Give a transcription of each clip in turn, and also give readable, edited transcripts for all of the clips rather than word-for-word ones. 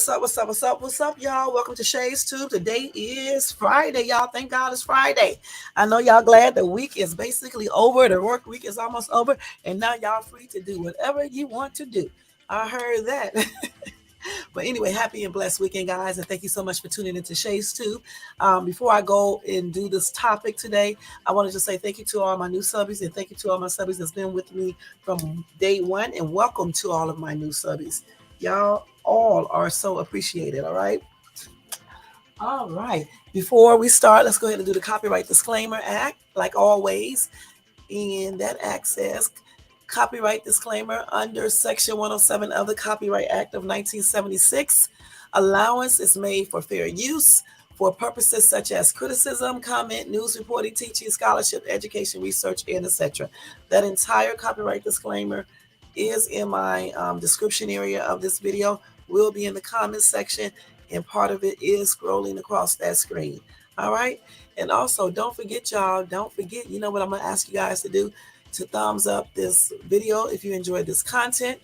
What's up, y'all? Welcome to Shay's Tube. Today is Friday, y'all. Thank God it's Friday. I know y'all glad the week is basically over. The work week is almost over, and now y'all free to do whatever you want to do. I heard that. But anyway, happy and blessed weekend, guys, and thank you so much for tuning into Shay's Tube. Before I go and do this topic today, I want to just say thank you to all my new subbies, and thank you to all my subbies that's been with me from day one, and welcome to all of my new subbies. Y'all all are so appreciated, all right? All right. Before we start, let's go ahead and do the Copyright Disclaimer Act, like always. And that act says copyright disclaimer under Section 107 of the Copyright Act of 1976. Allowance is made for fair use for purposes such as criticism, comment, news reporting, teaching, scholarship, education, research, and etc. That entire copyright disclaimer is in my description area of this video, will be in the comments section, and part of it is scrolling across that screen. All right. And also, don't forget, y'all, don't forget, you know what I'm going to ask you guys to do? To thumbs up this video if you enjoyed this content.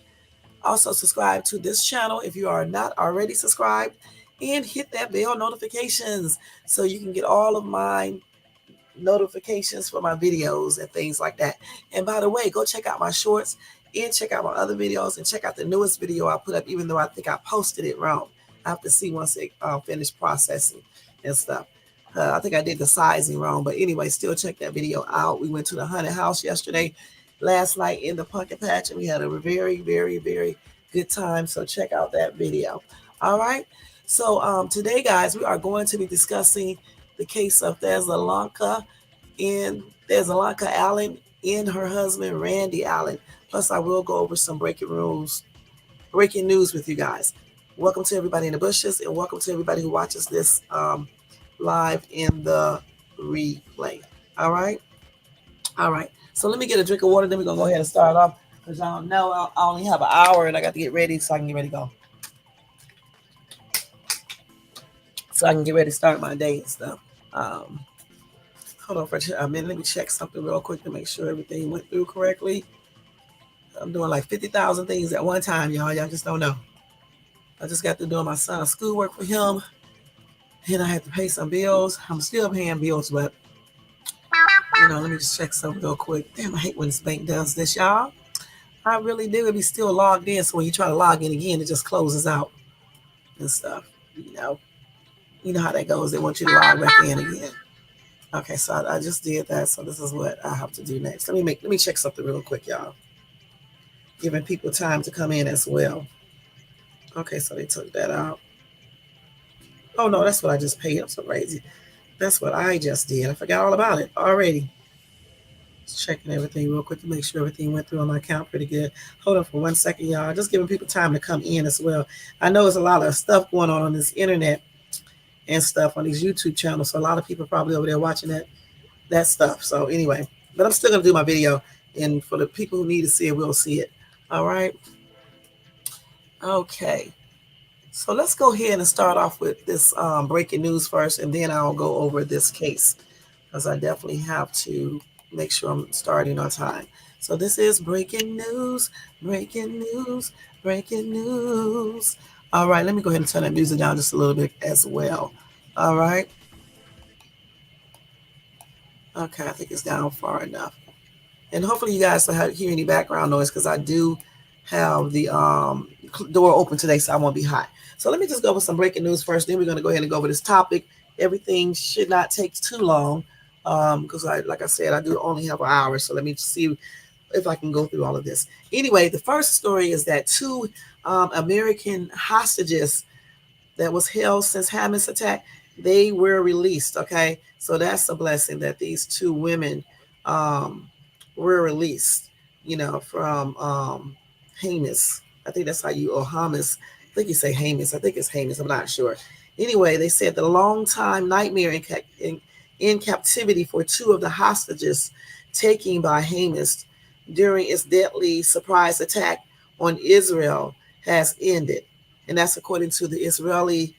Also, subscribe to this channel if you are not already subscribed, and hit that bell notifications so you can get all of my notifications for my videos and things like that. And by the way, go check out my shorts and check out my other videos and check out the newest video I put up, even though I think I posted it wrong. I have to see once it finished processing and stuff. I think I did the sizing wrong, but anyway, still check that video out. We went to the haunted house yesterday, last night in the pumpkin patch, and we had a very, very, very good time. So check out that video. All right. So today, guys, we are going to be discussing the case of Thessalonica Allen and her husband, Randy Allen. Plus, I will go over some breaking news with you guys. Welcome to everybody in the bushes, and welcome to everybody who watches this live in the replay. All right. So let me get a drink of water, then we're gonna go ahead and start off, because y'all know I only have an hour and I got to get ready so I can get ready to go. So I can get ready to start my day and stuff. Hold on for a minute. Let me check something real quick to make sure everything went through correctly. I'm doing like 50,000 things at one time, y'all. Y'all just don't know. I just got through doing my son's schoolwork for him. And I had to pay some bills. I'm still paying bills, but let me just check something real quick. Damn, I hate when this bank does this, y'all. I really do. It be still logged in, so when you try to log in again, it just closes out and stuff. You know how that goes. They want you to log back in again. Okay, so I just did that. So this is what I have to do next. Let me check something real quick, y'all. Giving people time to come in as well. Okay, so they took that out. Oh, no, that's what I just paid. I'm so crazy. That's what I just did. I forgot all about it already. Just checking everything real quick to make sure everything went through on my account pretty good. Hold on for 1 second, y'all. Just giving people time to come in as well. I know there's a lot of stuff going on this internet and stuff on these YouTube channels. So a lot of people probably over there watching that stuff. So anyway, but I'm still going to do my video. And for the people who need to see it, we'll see it. All right. Okay. So let's go ahead and start off with this breaking news first, and then I'll go over this case, because I definitely have to make sure I'm starting on time. So this is breaking news. All right, let me go ahead and turn that music down just a little bit as well. All right. Okay, I think it's down far enough. And hopefully you guys don't hear any background noise, because I do have the door open today, so I won't be hot. So let me just go with some breaking news first. Then we're going to go ahead and go over this topic. Everything should not take too long, because like I said, I do only have an hour. So let me see if I can go through all of this. Anyway, the first story is that two American hostages that was held since Hamas attack, they were released. Okay, so that's a blessing that these two women were released, from Hamas. I think that's how you, or Hamas. I think you say Hamas. I think it's Hamas. I'm not sure. Anyway, they said the long-time nightmare in captivity for two of the hostages taken by Hamas during its deadly surprise attack on Israel has ended. And that's according to the Israeli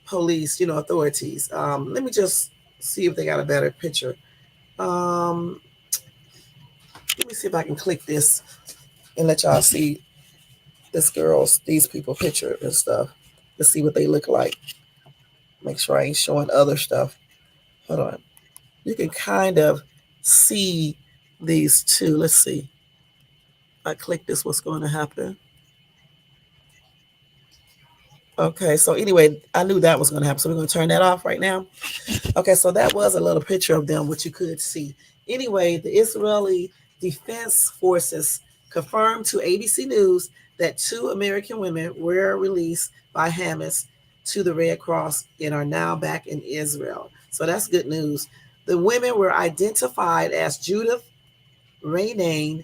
police, authorities. Let me just see if they got a better picture. Let me see if I can click this and let y'all see these people picture and stuff. to see what they look like. Make sure I ain't showing other stuff. Hold on. You can kind of see these two. Let's see. If I click this, what's going to happen? Okay, so anyway, I knew that was going to happen. So we're going to turn that off right now. Okay, so that was a little picture of them, which you could see. Anyway, the Israeli Defense Forces confirmed to ABC News that 2 American women were released by Hamas to the Red Cross and are now back in Israel. So that's good news. The women were identified as Judith Rainane,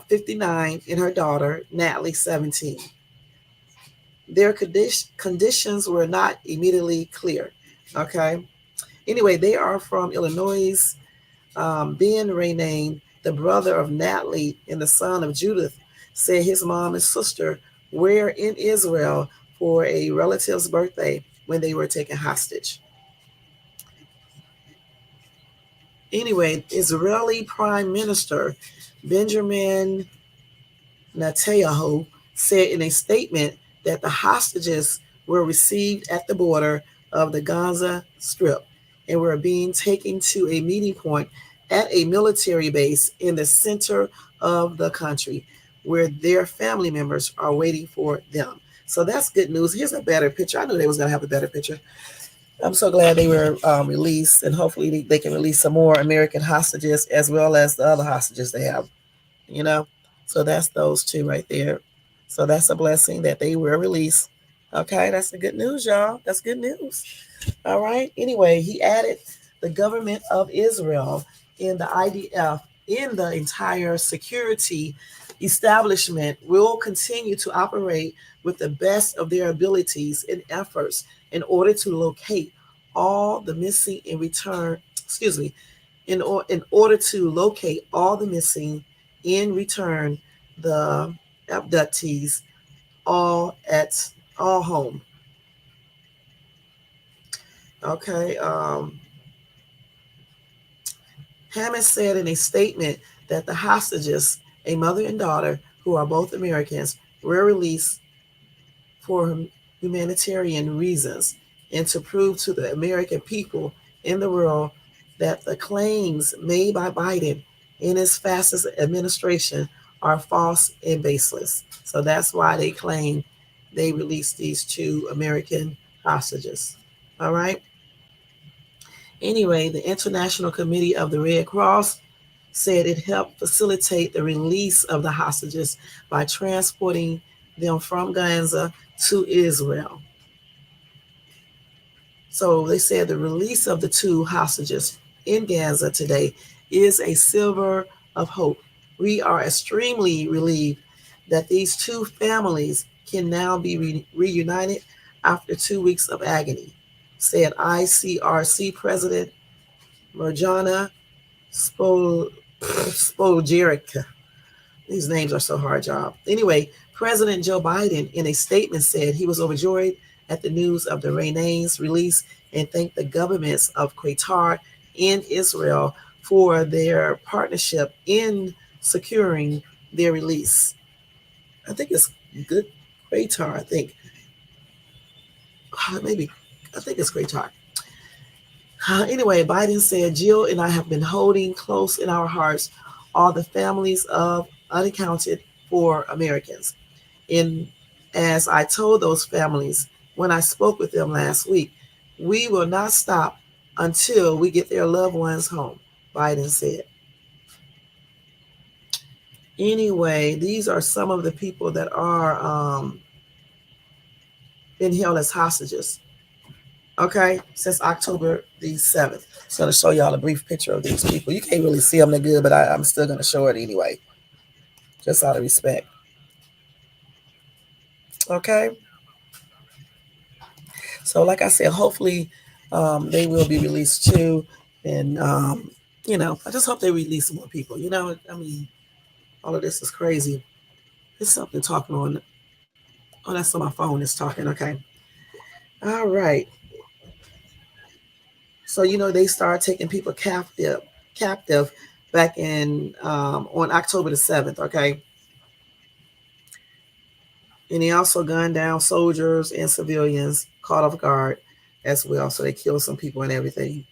59, and her daughter, Natalie, 17. Their conditions were not immediately clear. Okay. Anyway, they are from Illinois. Ben Rainane, the brother of Natalie and the son of Judith, said his mom and sister were in Israel for a relative's birthday when they were taken hostage. Anyway, Israeli Prime Minister Benjamin Netanyahu said in a statement that the hostages were received at the border of the Gaza Strip and were being taken to a meeting point at a military base in the center of the country where their family members are waiting for them. So that's good news. Here's a better picture. I knew they was going to have a better picture. I'm so glad they were released, and hopefully they can release some more American hostages as well as the other hostages they have, you know. So that's those two right there. So that's a blessing that they were released. Okay, that's the good news, y'all. That's good news. All right. Anyway, he added the government of Israel in the IDF in the entire security establishment will continue to operate with the best of their abilities and efforts in order to locate all the missing and return, excuse me, in order to locate all the missing in return the abductees all home. Okay. Hammond said in a statement that the hostages, a mother and daughter who are both Americans, were released for humanitarian reasons and to prove to the American people in the world that the claims made by Biden in his fastest administration are false and baseless. So that's why they claim they released these 2 American hostages. All right. Anyway, the International Committee of the Red Cross said it helped facilitate the release of the hostages by transporting them from Gaza to Israel. So they said the release of the 2 hostages in Gaza today is a silver of hope. We are extremely relieved that these 2 families can now be reunited after 2 weeks of agony, said ICRC President Mirjana Spoljaric. These names are so hard, y'all. Anyway, President Joe Biden, in a statement, said he was overjoyed at the news of the Rainane's release and thanked the governments of Qatar and Israel for their partnership in securing their release. I think it's good Qatar. Maybe I think it's Qatar. Anyway, Biden said, Jill and I have been holding close in our hearts all the families of unaccounted for Americans. And as I told those families when I spoke with them last week, we will not stop until we get their loved ones home, Biden said. Anyway, these are some of the people that are been held as hostages. Okay, since October the 7th. So to show y'all a brief picture of these people. You can't really see them that good, but I'm still going to show it anyway, just out of respect. Okay. So like I said, hopefully they will be released too. And, I just hope they release more people. I mean, all of this is crazy. There's something talking on. Oh, that's on my phone. It's talking. Okay. All right. So, they started taking people captive back in on October the 7th. Okay. And he also gunned down soldiers and civilians caught off guard as well. So they killed some people and everything.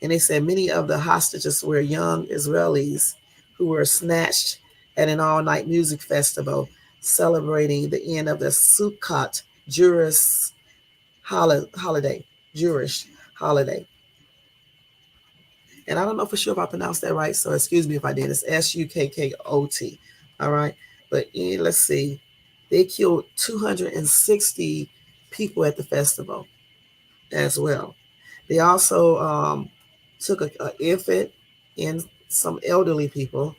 And they said many of the hostages were young Israelis who were snatched at an all night music festival celebrating the end of the Sukkot holiday. Jewish holiday. And I don't know for sure if I pronounced that right, so excuse me if I did. It's Sukkot. All right. But let's see. They killed 260 people at the festival as well. They also took an infant and some elderly people.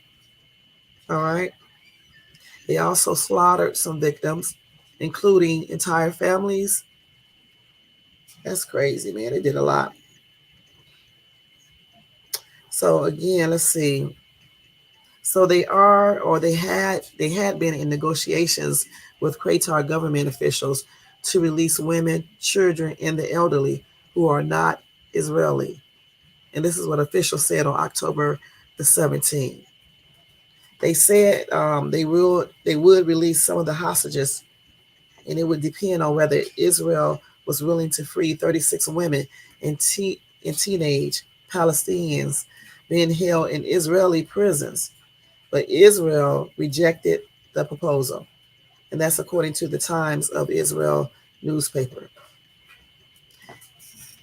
All right. They also slaughtered some victims, including entire families. That's crazy, man. They did a lot. So again, let's see. So they had been in negotiations with Qatar government officials to release women, children, and the elderly who are not Israeli. And this is what officials said on October the 17th. They said they would release some of the hostages, and it would depend on whether Israel was willing to free 36 women and teenage Palestinians being held in Israeli prisons. But Israel rejected the proposal, and that's according to the Times of Israel newspaper.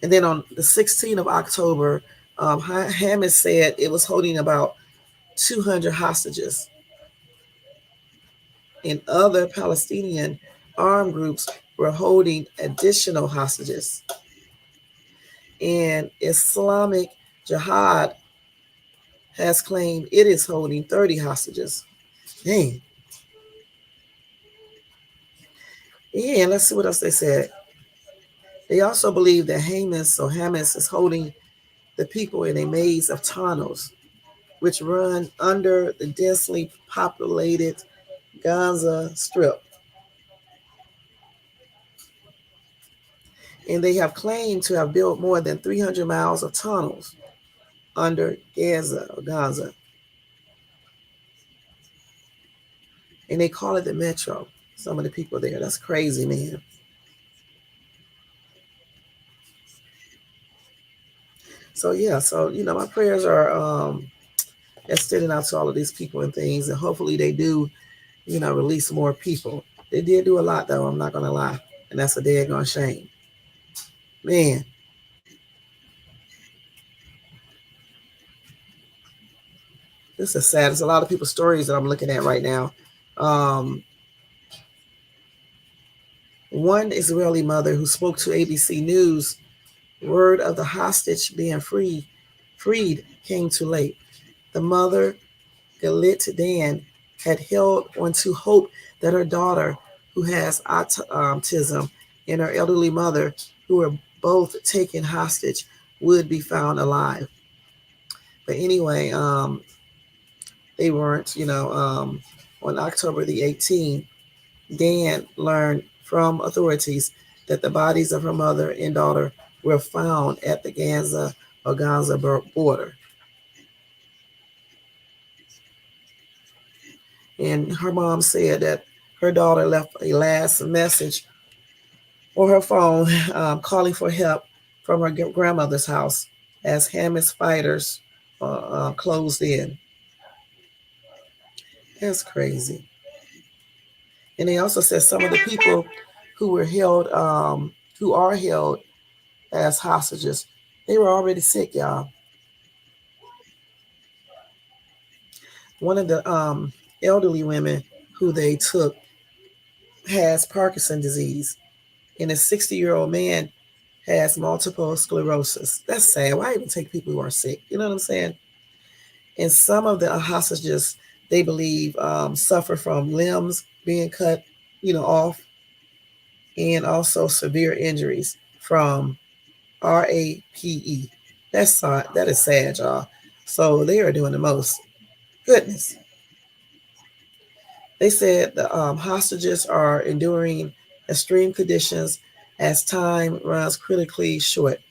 And then on the 16th of October, Hamas said it was holding about 200 hostages, and other Palestinian armed groups were holding additional hostages. And Islamic Jihad has claimed it is holding 30 hostages. Dang. Yeah, let's see what else they said. They also believe that Hamas is holding the people in a maze of tunnels, which run under the densely populated Gaza Strip. And they have claimed to have built more than 300 miles of tunnels under Gaza. And they call it the Metro. Some of the people there. That's crazy, man. So yeah, my prayers are extending out to all of these people and things, and hopefully they do, release more people. They did do a lot though, I'm not gonna lie. And that's a daggone shame. Man. This is sad. There's a lot of people's stories that I'm looking at right now. Um, One Israeli mother who spoke to ABC News, word of the hostage being freed came too late. The mother, Galit Dan, had held on to hope that her daughter, who has autism, and her elderly mother, who were both taken hostage, would be found alive. But anyway, they weren't. On October the 18th, Dan learned from authorities that the bodies of her mother and daughter were found at the Gaza border. And her mom said that her daughter left a last message on her phone calling for help from her grandmother's house as Hamas fighters closed in. That's crazy. And they also said some of the people who were who are held as hostages, they were already sick, y'all. One of the elderly women who they took has Parkinson's disease, and a 60-year-old man has multiple sclerosis. That's sad. Why even take people who are sick? You know what I'm saying? And some of the hostages, they believe, suffer from limbs being cut, off, and also severe injuries from RAPE. That is sad, y'all. So they are doing the most. Goodness. They said the hostages are enduring extreme conditions as time runs critically short.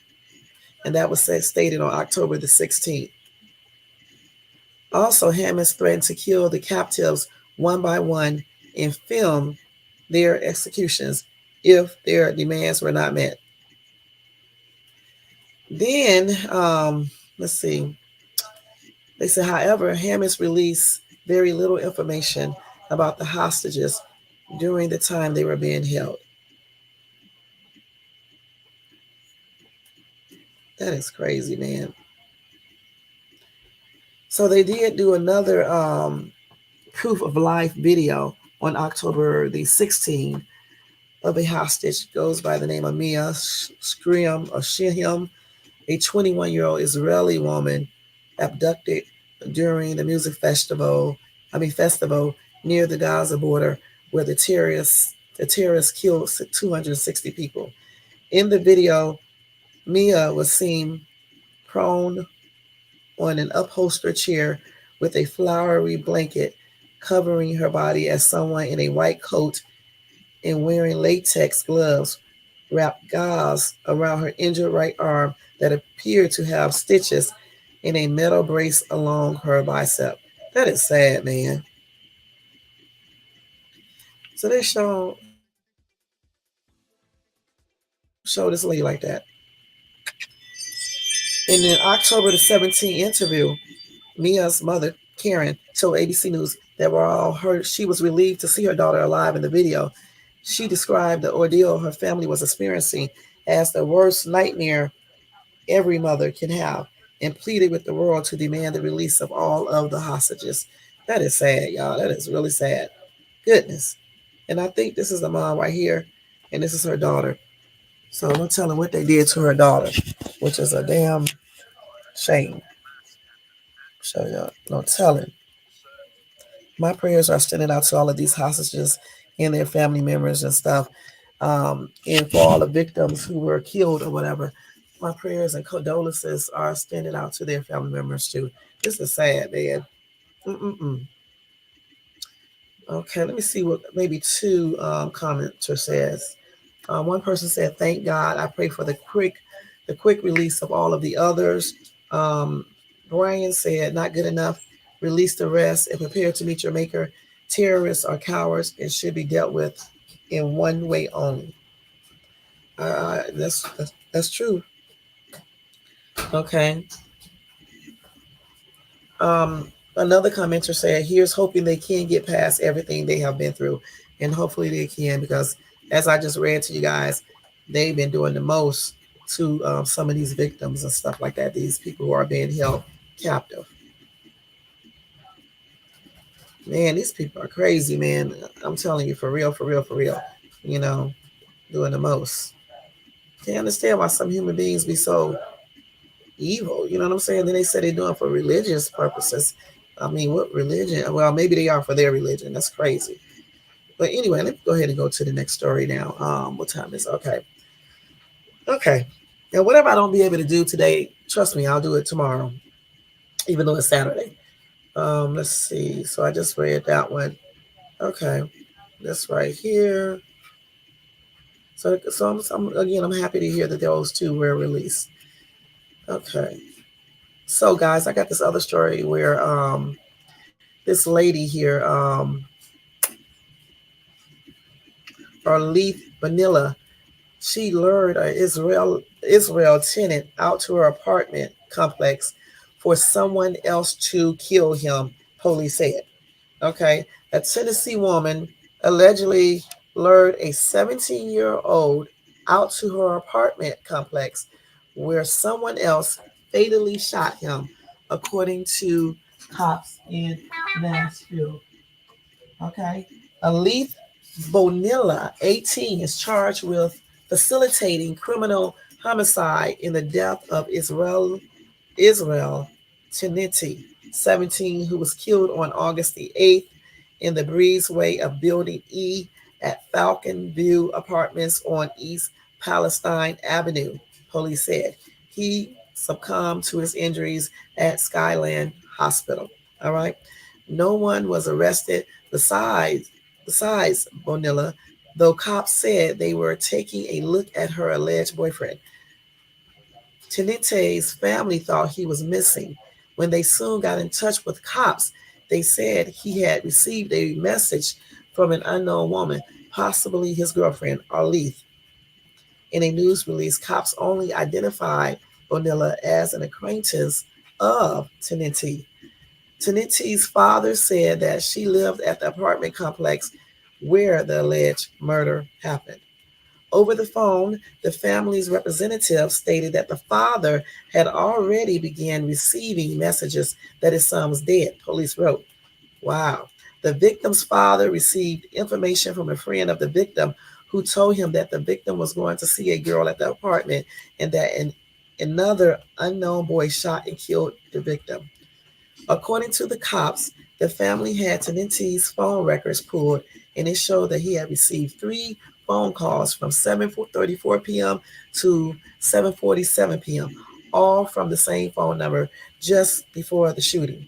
And that was stated on October the 16th. Also, Hamas threatened to kill the captives one by one and film their executions if their demands were not met. Then, let's see. They said, however, Hammons released very little information about the hostages during the time they were being held. That is crazy, man. So they did do another proof of life video on October the 16th of a hostage goes by the name of Mia Shriam or Shihim, a 21-year-old Israeli woman abducted during the music festival near the Gaza border where the terrorists killed 260 people. In the video, Mia was seen prone on an upholstered chair with a flowery blanket covering her body as someone in a white coat and wearing latex gloves wrapped gauze around her injured right arm that appeared to have stitches and a metal brace along her bicep. That is sad, man. So they show this lady like that. In an October the 17th interview, Mia's mother, Karen, told ABC News that were all her she was relieved to see her daughter alive in the video. She described the ordeal her family was experiencing as the worst nightmare every mother can have and pleaded with the world to demand the release of all of the hostages. That is sad, y'all. That is really sad. Goodness. And I think this is the mom right here, and this is her daughter. So no telling what they did to her daughter, which is a damn shame. So y'all, no telling. My prayers are extended out to all of these hostages and their family members and stuff. And for all the victims who were killed or whatever, my prayers and condolences are extended out to their family members too. This is sad, man. Mm-mm-mm. Okay, let me see what maybe two commenter says. One person said, "Thank God. I pray for the quick release of all of the others." Um, Brian said, "Not good enough. Release the rest and prepare to meet your maker. Terrorists are cowards and should be dealt with in one way only." That's true. Okay. Another commenter said, "Here's hoping they can get past everything they have been through, and hopefully they can because, as I just read to you guys, they've been doing the most to some of these victims and stuff like that. These people who are being held captive. Man, these people are crazy, man. I'm telling you, for real, for real, for real. You know, doing the most. Can't understand why some human beings be so evil. You know what I'm saying? Then they say they're doing for religious purposes. I mean, what religion? Well, maybe they are for their religion. That's crazy. But anyway, let me go ahead and go to the next story now. What time is it? Okay. Okay. And whatever I don't be able to do today, trust me, I'll do it tomorrow, even though it's Saturday. Let's see. So I just read that one. Okay. This right here. So I'm happy to hear that those two were released. Okay. So guys, I got this other story where this lady here, Arleth Vanilla, she lured an Israel tenant out to her apartment complex for someone else to kill him, police said. Okay. A Tennessee woman allegedly lured a 17-year-old out to her apartment complex where someone else fatally shot him, according to cops in Nashville. Okay. Aleth Bonilla, 18, is charged with facilitating criminal homicide in the death of Israel Teneti, 17, who was killed on August the 8th in the breezeway of Building E at Falcon View Apartments on East Palestine Avenue, police said. He succumbed to his injuries at Skyland Hospital. All right. No one was arrested besides Bonilla, though cops said they were taking a look at her alleged boyfriend. Tenete's family thought he was missing. When they soon got in touch with cops, they said he had received a message from an unknown woman possibly his girlfriend, Arleth. In a news release, cops only identified Bonilla as an acquaintance of Tenenti. Tenenti's father said that she lived at the apartment complex where the alleged murder happened. Over the phone, the family's representative stated that the father had already began receiving messages that his son was dead, police wrote. Wow. The victim's father received information from a friend of the victim who told him that the victim was going to see a girl at the apartment and that another unknown boy shot and killed the victim. According to the cops, the family had Tenenti's phone records pulled, and it showed that he had received 3 phone calls from 7:34 p.m. to 7:47 p.m., all from the same phone number just before the shooting.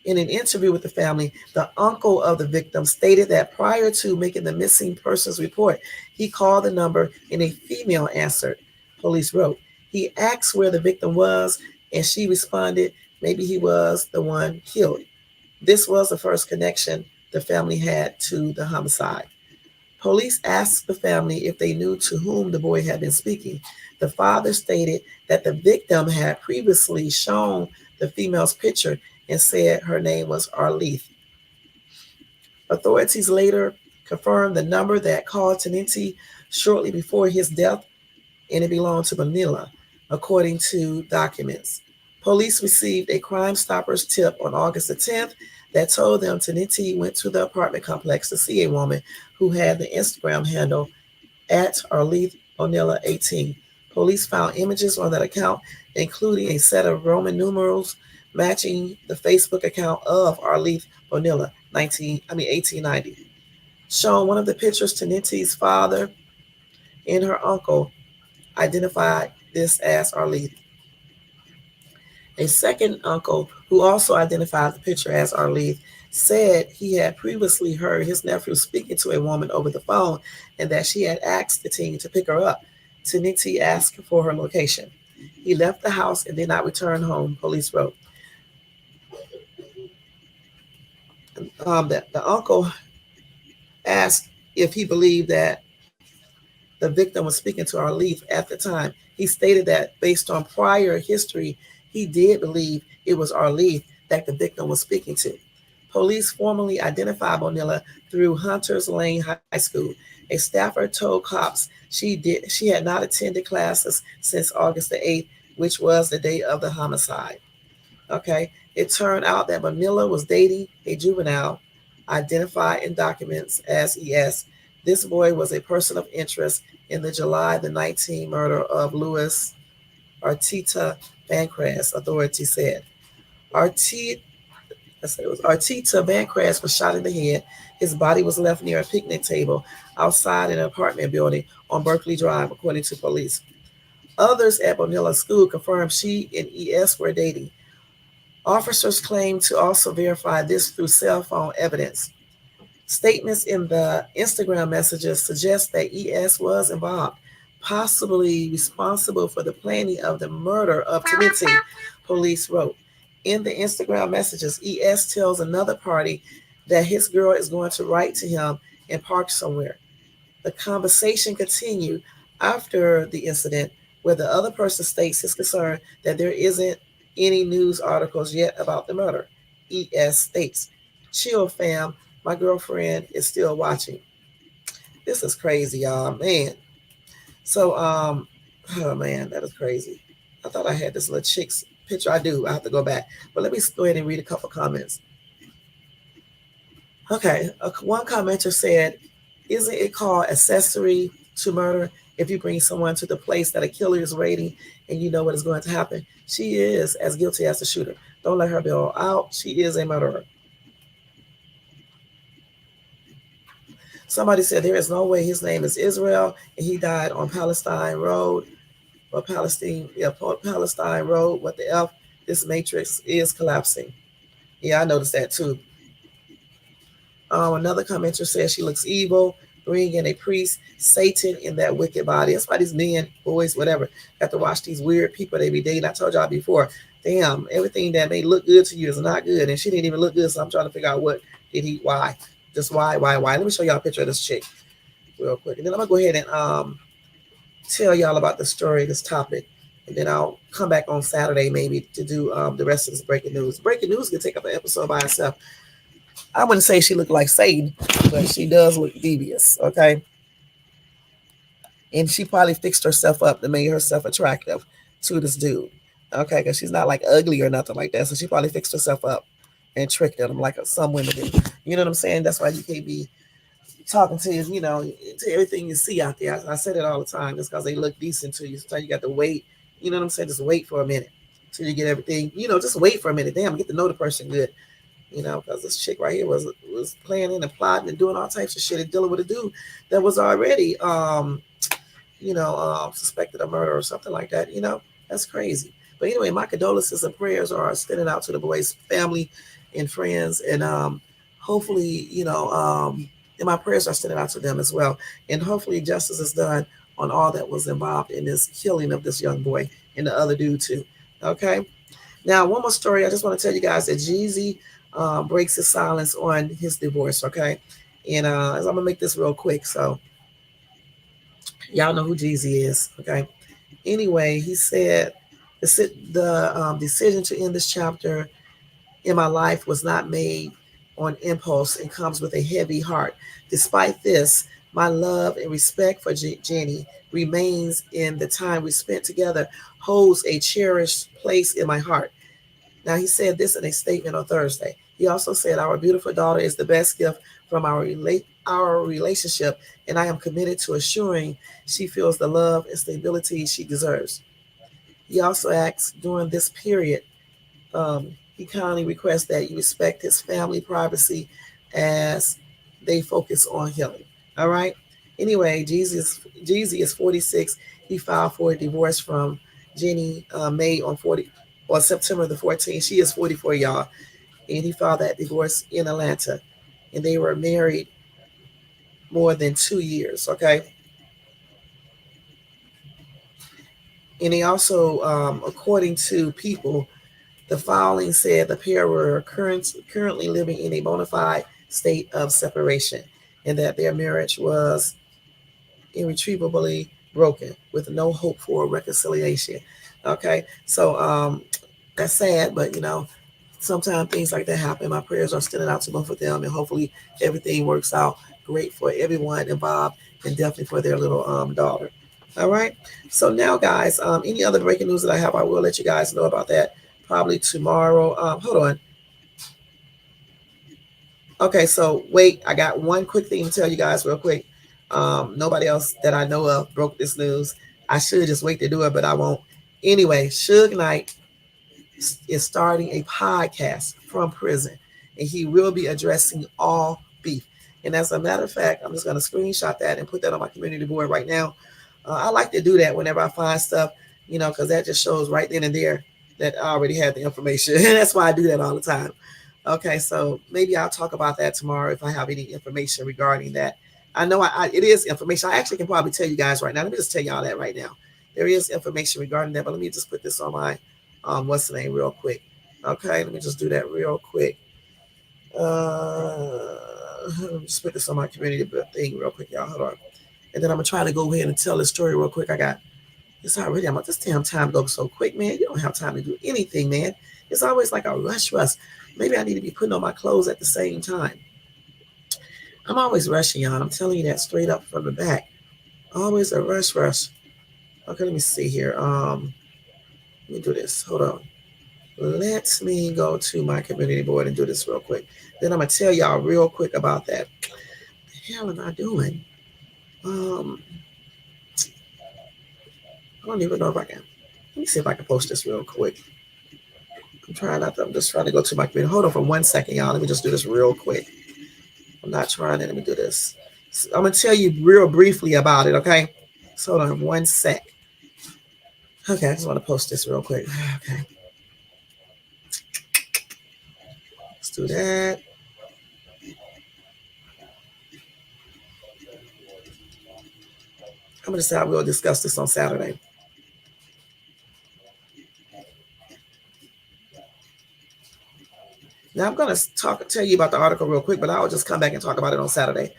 In an interview with the family, the uncle of the victim stated that prior to making the missing persons report, he called the number and a female answered, police wrote. He asked where the victim was, and she responded maybe he was the one killed. This was the first connection the family had to the homicide. Police asked the family if they knew to whom the boy had been speaking. The father stated that the victim had previously shown the female's picture and said her name was Arleth. Authorities later confirmed the number that called Tenenti shortly before his death, and it belonged to Manila, according to documents. Police received a Crime Stoppers tip on August the 10th that told them Tenenti went to the apartment complex to see a woman who had the Instagram handle at Arleth O'Neill 18. Police found images on that account, including a set of Roman numerals matching the Facebook account of Arleth O'Neill 1890. Shown one of the pictures, Tenenti's father and her uncle identified this as Arleth. A second uncle, who also identified the picture as Arleth, said he had previously heard his nephew speaking to a woman over the phone and that she had asked the teen to pick her up. Tenenti asked for her location. He left the house and did not return home, police wrote. The uncle asked if he believed that the victim was speaking to Arleth at the time. He stated that based on prior history, he did believe it was Arleth that the victim was speaking to. Police formally identified Bonilla through Hunters Lane High School. A staffer told cops she had not attended classes since August the 8th, which was the day of the homicide. Okay, it turned out that Bonilla was dating a juvenile identified in documents as ES. This boy was a person of interest in the July the 19th murder of Louis Arteta Bancras, authorities said. Arteta Bancras was shot in the head. His body was left near a picnic table outside an apartment building on Berkeley Drive, according to police. Others at Bonilla School confirmed she and ES were dating. Officers claim to also verify this through cell phone evidence. Statements in the Instagram messages suggest that ES was involved, possibly responsible for the planning of the murder of Tenenti, police wrote. In the Instagram messages, ES tells another party that his girl is going to write to him and park somewhere. The conversation continued after the incident, where the other person states his concern that there isn't any news articles yet about the murder. ES states, "Chill, fam. My girlfriend is still watching." This is crazy, y'all. Man. So, oh man, that is crazy. I thought I had this little chick's picture. I do. I have to go back. But let me go ahead and read a couple comments. Okay. One commenter said, "Isn't it called accessory to murder if you bring someone to the place that a killer is raiding and you know what is going to happen? She is as guilty as the shooter. Don't let her bail out. She is a murderer." Somebody said there is no way his name is Israel and he died on Palestine Road or Palestine Road. What the F? This matrix is collapsing. Yeah, I noticed that too. Another commenter says she looks evil. Bring in a priest, Satan in that wicked body. That's why these men, boys, whatever, have to watch these weird people they be dating. I told y'all before, damn, everything that may look good to you is not good. And she didn't even look good, so I'm trying to figure out what did he, why. Just why. Let me show y'all a picture of this chick. real quick, and then I'm gonna go ahead and tell y'all about the story, this topic, and then I'll come back on Saturday maybe to do the rest of this breaking news. Breaking news can take up an episode by itself. I wouldn't say she looked like Satan, but she does look devious. Okay, and she probably fixed herself up to make herself attractive to this dude. Okay, because she's not like ugly or nothing like that, so she probably fixed herself up and tricked him like some women do. You know what I'm saying? That's why you can't be talking to to everything you see out there. I said it all the time, just because they look decent to you. Sometimes you got to wait. You know what I'm saying? Just wait for a minute till you get everything. Just wait for a minute. Damn, get to know the person good. Because this chick right here was planning and plotting and doing all types of shit and dealing with a dude that was already suspected of murder or something like that. That's crazy. But anyway, my condolences and prayers are extended out to the boy's family and friends, and hopefully, and my prayers are extended out to them as well. And hopefully, justice is done on all that was involved in this killing of this young boy and the other dude too. Okay. Now, one more story. I just want to tell you guys that Jeezy breaks his silence on his divorce. Okay, and I'm gonna make this real quick, so y'all know who Jeezy is. Okay. Anyway, he said the decision to end this chapter in my life was not made on impulse and comes with a heavy heart. Despite this, my love and respect for Jenny remains, in the time we spent together holds a cherished place in my heart. Now, he said this in a statement on Thursday. He also said, our beautiful daughter is the best gift from our relationship, and I am committed to assuring she feels the love and stability she deserves. He also asks, during this period, he kindly requests that you respect his family privacy as they focus on healing. All right. Anyway, Jeezy is 46. He filed for a divorce from Jenny May on September the 14th. She is 44, y'all, and he filed that divorce in Atlanta, and they were married more than 2 years. Okay, and he also, according to People, the filing said the pair were currently living in a bona fide state of separation, and that their marriage was irretrievably broken with no hope for reconciliation. Okay, so that's sad, but sometimes things like that happen. My prayers are extended out to both of them, and hopefully everything works out great for everyone involved, and definitely for their little daughter. All right. So now, guys, any other breaking news that I have, I will let you guys know about that probably tomorrow. Hold on. Okay, so wait, I got one quick thing to tell you guys real quick. Nobody else that I know of broke this news. I should just wait to do it, but I won't. Anyway, Suge Knight is starting a podcast from prison, and he will be addressing all beef. And as a matter of fact, I'm just going to screenshot that and put that on my community board right now. I like to do that whenever I find stuff, because that just shows right then and there that I already have the information. And that's why I do that all the time. Okay, so maybe I'll talk about that tomorrow if I have any information regarding that. I know it is information. I actually can probably tell you guys right now. Let me just tell y'all that right now. There is information regarding that, but let me just put this on my what's the name real quick. Okay, let me just do that real quick. Just put this on my community thing real quick, y'all. Hold on. And then I'm gonna try to go ahead and tell this story real quick. It's already, I'm like, this damn time goes so quick, man. You don't have time to do anything, man. It's always like a rush. Maybe I need to be putting on my clothes at the same time. I'm always rushing, y'all. I'm telling you that straight up from the back. Always a rush. Okay, let me see here. Let me do this. Hold on. Let me go to my community board and do this real quick. Then I'm gonna tell y'all real quick about that. What the hell am I doing? I don't even know if I can. Let me see if I can post this real quick. I'm just trying to go to my computer. Hold on for 1 second, y'all. Let me just do this real quick. I'm not trying to. Let me do this. So I'm going to tell you real briefly about it, okay? So hold on 1 sec. Okay, I just want to post this real quick. Okay. Let's do that. I'm going to say I will discuss this on Saturday. Now I'm going to tell you about the article real quick, but I'll just come back and talk about it on Saturday.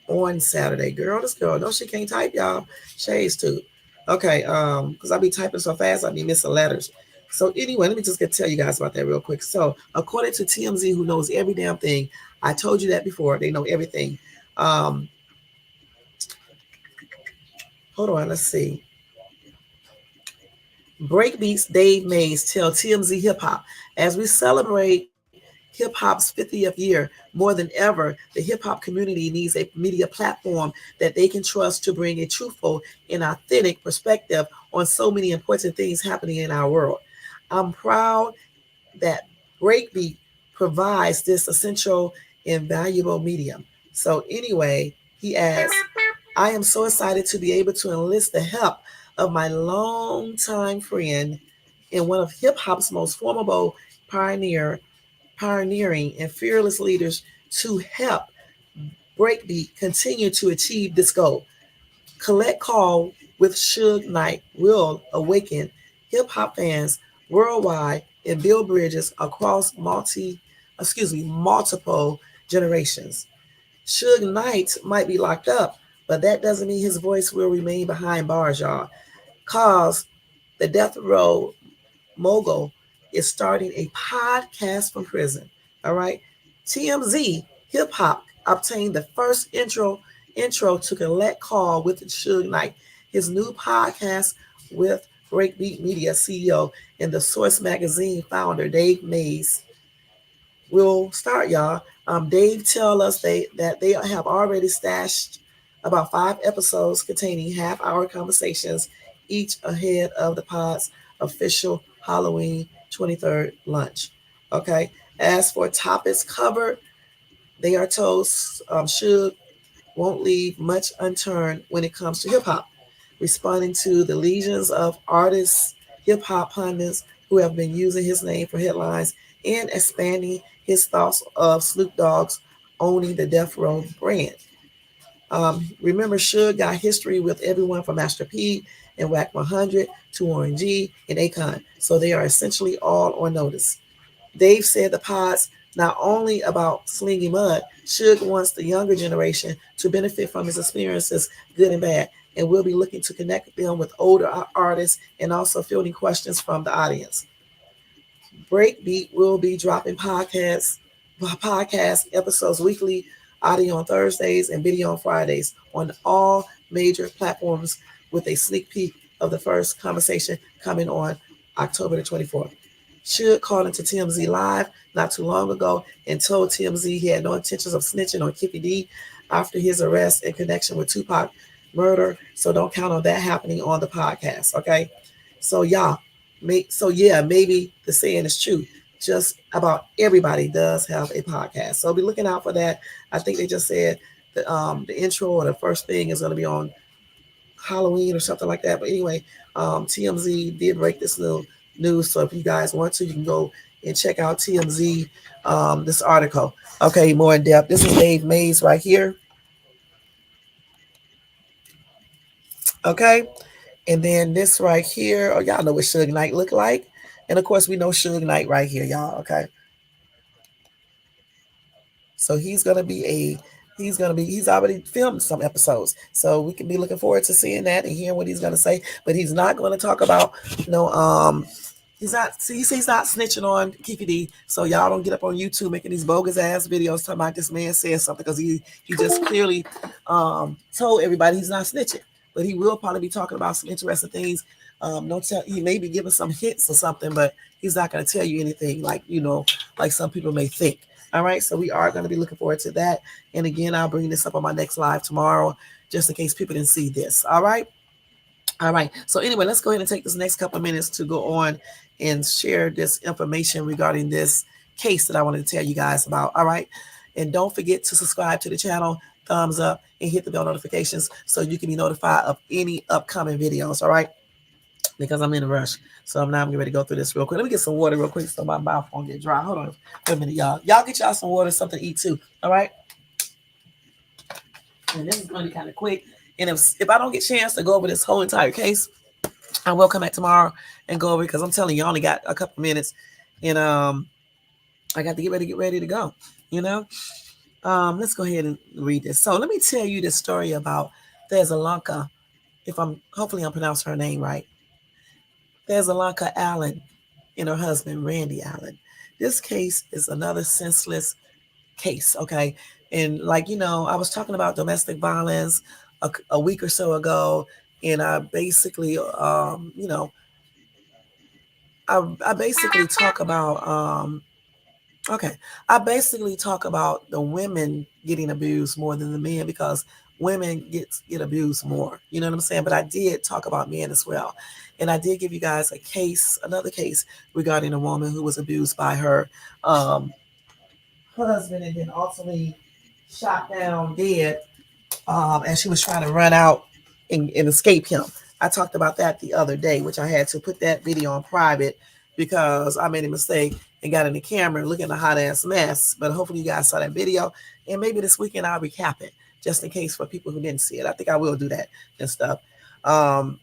on Saturday. Girl, this girl, no, she can't type, y'all. Shades too. Okay, because I be typing so fast, I be missing letters. So anyway, let me just get tell you guys about that real quick. So according to TMZ, who knows every damn thing, I told you that before. They know everything. Um, hold on, let's see. Breakbeats Dave Mays tell TMZ Hip Hop as we celebrate hip hop's 50th year more than ever, the hip hop community needs a media platform that they can trust to bring a truthful and authentic perspective on so many important things happening in our world. I'm proud that Breakbeat provides this essential and valuable medium. So, anyway, he adds, I am so excited to be able to enlist the help of my longtime friend and one of hip hop's most formidable pioneering and fearless leaders to help Breakbeat continue to achieve this goal. Collect Call with Suge Knight will awaken hip hop fans worldwide and build bridges across multiple generations. Suge Knight might be locked up, but that doesn't mean his voice will remain behind bars, y'all. Cause the death row mogul is starting a podcast from prison. All right. TMZ Hip Hop obtained the first intro to Collect Call with Suge Knight. His new podcast with Breakbeat Media CEO and the Source Magazine founder Dave Mays will start, y'all. Dave tell us that they have already stashed about 5 episodes containing half-hour conversations, each ahead of the pod's official Halloween 23rd lunch. Okay. As for topics covered, they are told Suge won't leave much unturned when it comes to hip hop, responding to the legions of artists, hip hop pundits who have been using his name for headlines and expanding his thoughts of Snoop Dogg's owning the Death Row brand. Remember, Suge got history with everyone from Master P and Whack 100 to Warren G and Akon, so they are essentially all on notice. Dave said the pod's not only about slinging mud, Suge wants the younger generation to benefit from his experiences, good and bad, and will be looking to connect them with older artists and also fielding questions from the audience. Breakbeat will be dropping podcast episodes weekly, audio on Thursdays and video on Fridays on all major platforms with a sneak peek of the first conversation coming on October the 24th. Suge called into TMZ Live not too long ago and told TMZ he had no intentions of snitching on Kippy D after his arrest in connection with Tupac murder. So don't count on that happening on the podcast. Okay. So y'all, maybe the saying is true. Just about everybody does have a podcast. So be looking out for that. I think they just said the intro or the first thing is going to be on Halloween or something like that. But anyway, TMZ did break this little news. So if you guys want to, you can go and check out TMZ, this article. Okay, more in depth. This is Dave Mays right here. Okay. And then this right here, oh, y'all know what Suge Knight look like. And of course, we know Suge Knight right here, y'all. Okay. So he's already filmed some episodes. So we can be looking forward to seeing that and hearing what he's gonna say. But he's not gonna talk about he's not snitching on Kiki D. So y'all don't get up on YouTube making these bogus ass videos talking about this man said something because he just clearly told everybody he's not snitching. But he will probably be talking about some interesting things. Don't tell he may be giving some hints or something, but he's not gonna tell you anything like some people may think. All right, so we are going to be looking forward to that. And again, I'll bring this up on my next live tomorrow, just in case people didn't see this. All right. All right. So anyway, let's go ahead and take this next couple of minutes to go on and share this information regarding this case that I wanted to tell you guys about. All right. And don't forget to subscribe to the channel, thumbs up, and hit the bell notifications so you can be notified of any upcoming videos. All right. Because I'm in a rush. So now I'm getting ready to go through this real quick. Let me get some water real quick so my mouth won't get dry. Hold on wait a minute, y'all. Y'all get y'all some water, something to eat too. All right. And this is going to be kind of quick. And if I don't get a chance to go over this whole entire case, I will come back tomorrow and go over it because I'm telling you, I only got a couple minutes. And I got to get ready to go, you know? Let's go ahead and read this. So let me tell you the story about Thessalonica. If I'm hopefully I'm pronouncing her name right. Thessalonica Allen and her husband Randy Allen. This case is another senseless case, okay? And like I was talking about domestic violence a week or so ago, and I basically, I basically talk about okay. I basically talk about the women getting abused more than the men because women get abused more. You know what I'm saying? But I did talk about men as well. And I did give you guys another case regarding a woman who was abused by her um, husband and then ultimately shot down dead as she was trying to run out and escape him. I talked about that the other day, which I had to put that video on private because I made a mistake and got in the camera looking a hot ass mess. But hopefully you guys saw that video, and maybe this weekend I'll recap it just in case for people who didn't see it. I think I will do that and stuff. Um,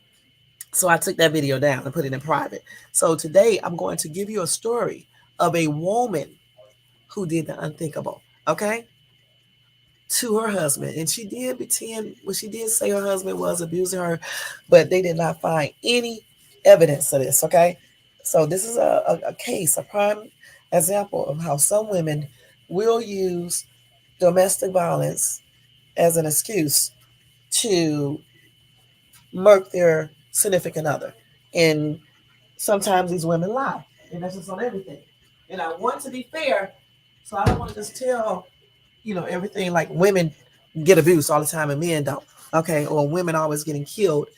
so I took that video down and put it in private. So today I'm going to give you a story of a woman who did the unthinkable. Okay, to her husband. And she did pretend, well, she did say her husband was abusing her, but they did not find any evidence of this. Okay. So this is a case, a prime example of how some women will use domestic violence as an excuse to murk their significant other. And sometimes these women lie. And that's just on everything. And I want to be fair. So I don't want to just tell everything like women get abused all the time and men don't. Okay, or women always getting killed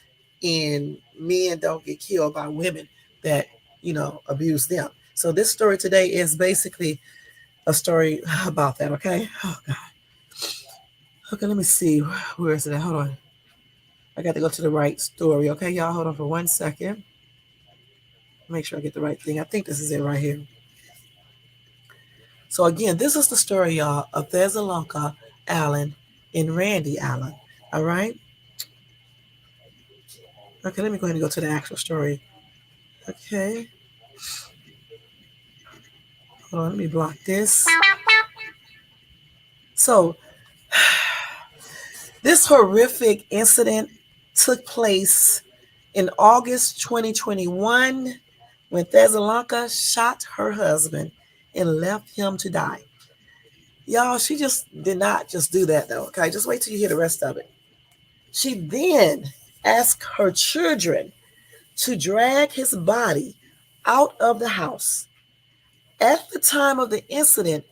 and men don't get killed by women that abuse them. So this story today is basically a story about that. Okay. Oh God. Okay, let me see. Where is it at? Hold on. I got to go to the right story. Okay, y'all, hold on for 1 second. Make sure I get the right thing. I think this is it right here. So again, this is the story, y'all, of Thessalonica Allen and Randy Allen. All right. Okay, let me go ahead and go to the actual story. Okay. Hold on, let me block this. So, this horrific incident took place in August 2021 when Thessalonica shot her husband and left him to die. Y'all, she just did not just do that though. Okay, just wait till you hear the rest of it. She then asked her children to drag his body out of the house. At the time of the incident,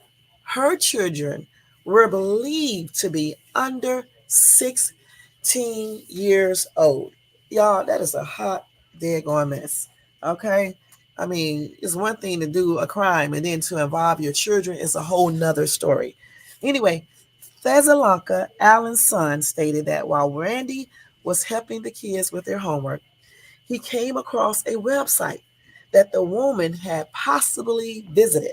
her children were believed to be under 16 years old. Y'all, that is a hot, daggone mess. Okay? I mean, it's one thing to do a crime, and then to involve your children is a whole nother story. Anyway, Thessalonica, Allen's son, stated that while Randy was helping the kids with their homework, he came across a website that the woman had possibly visited.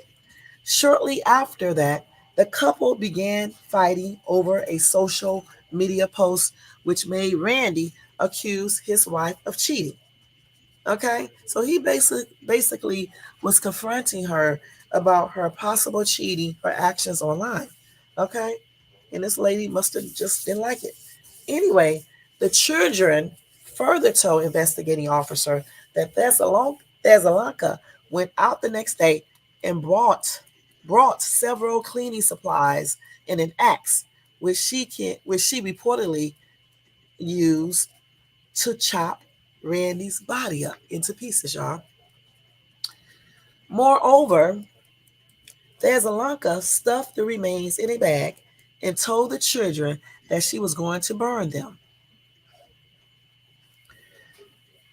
Shortly after that, the couple began fighting over a social media post, which made Randy accuse his wife of cheating. Okay, so he basically was confronting her about her possible cheating, her actions online. Okay, and this lady must have just didn't like it. Anyway, the children further told investigating officer that Thessalonica went out the next day and brought several cleaning supplies and an axe, which she reportedly used to chop Randy's body up into pieces, y'all. Moreover, Thessalonica stuffed the remains in a bag and told the children that she was going to burn them.